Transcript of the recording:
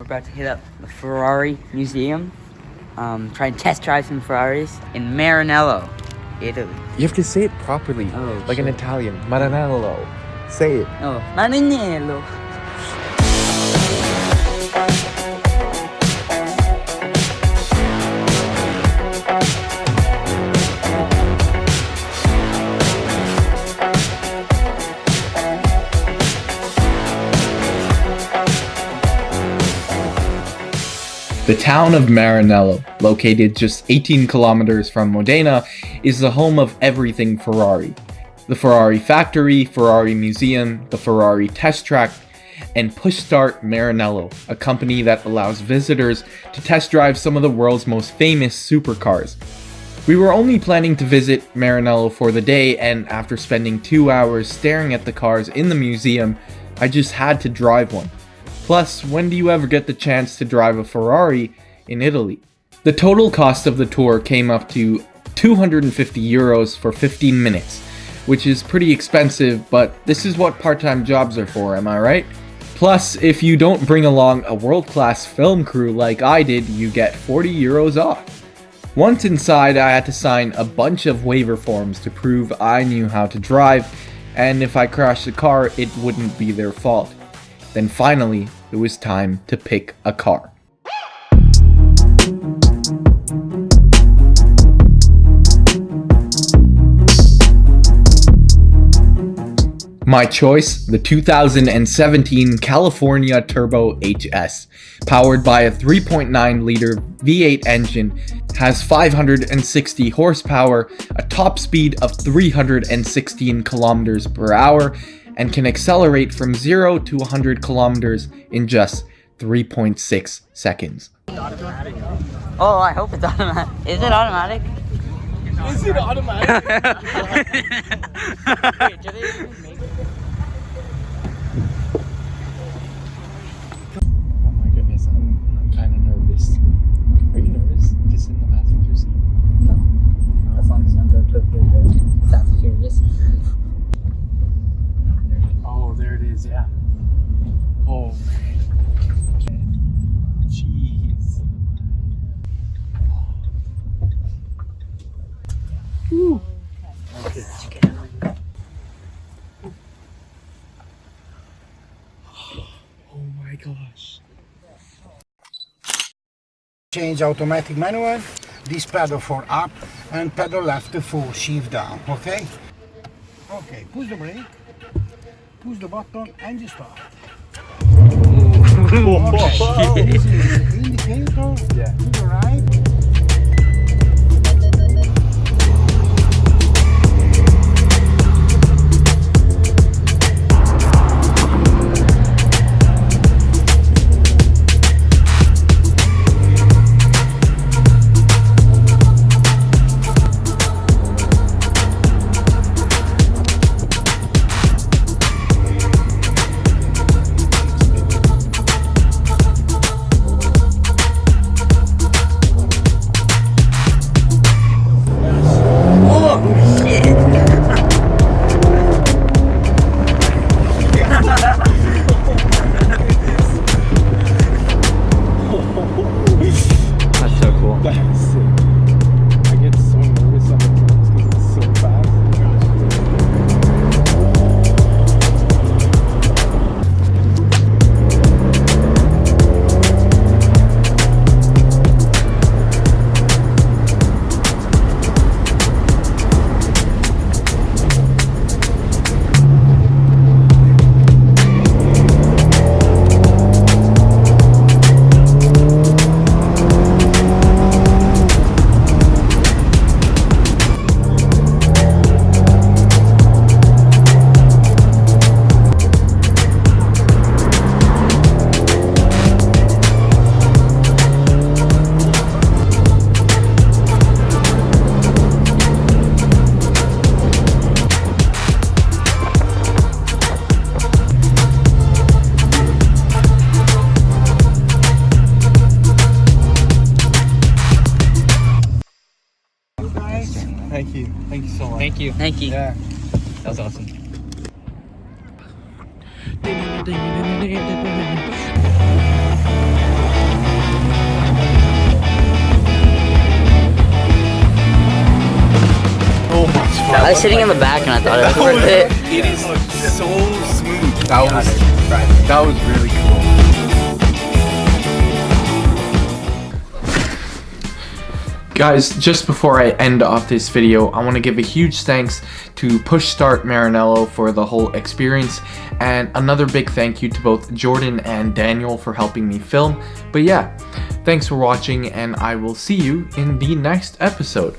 We're about to hit up the Ferrari Museum. Try and test drive some Ferraris in Maranello, Italy. You have to say it properly, like an Italian. Maranello. Say it. Oh, Maranello. The town of Maranello, located just 18 kilometers from Modena, is the home of everything Ferrari. The Ferrari factory, Ferrari museum, the Ferrari test track, and Push Start Maranello, a company that allows visitors to test drive some of the world's most famous supercars. We were only planning to visit Maranello for the day, and after spending 2 hours staring at the cars in the museum, I just had to drive one. Plus, when do you ever get the chance to drive a Ferrari in Italy? The total cost of the tour came up to €250 for 15 minutes, which is pretty expensive, but this is what part-time jobs are for, am I right? Plus, if you don't bring along a world-class film crew like I did, you get €40 off. Once inside, I had to sign a bunch of waiver forms to prove I knew how to drive, and if I crashed the car, it wouldn't be their fault. Then finally, it was time to pick a car. My choice, the 2017 California Turbo HS, powered by a 3.9-liter V8 engine, has 560 horsepower, a top speed of 316 kilometers per hour, and can accelerate from 0 to 100 kilometers in just 3.6 seconds. Oh, I hope it's automatic. Is it automatic? Is it automatic? Wait, do they even make it? Oh my goodness, I'm kind of nervous. Are you nervous? Just in the passenger seat? No. As long as you don't go to Fast and Furious. Oh, there it is, yeah. Oh, man. Jeez. Whew. Okay. Oh my gosh. Change automatic manual, this pedal for up and pedal left for shift down, okay? Okay, push the brake, push the button and you start. Okay, this is the indicator, to the right. That's so cool. That's sick. I get so nervous on the drums because it's so fast. Thank you. Thank you so much. Thank you. Thank you. Yeah. That was awesome. I was sitting in the back and I thought it was worth it. It is so smooth. That was really cool. Guys, just before I end off this video, I want to give a huge thanks to Push Start Maranello for the whole experience, and another big thank you to both Jordan and Daniel for helping me film. But yeah, thanks for watching, and I will see you in the next episode.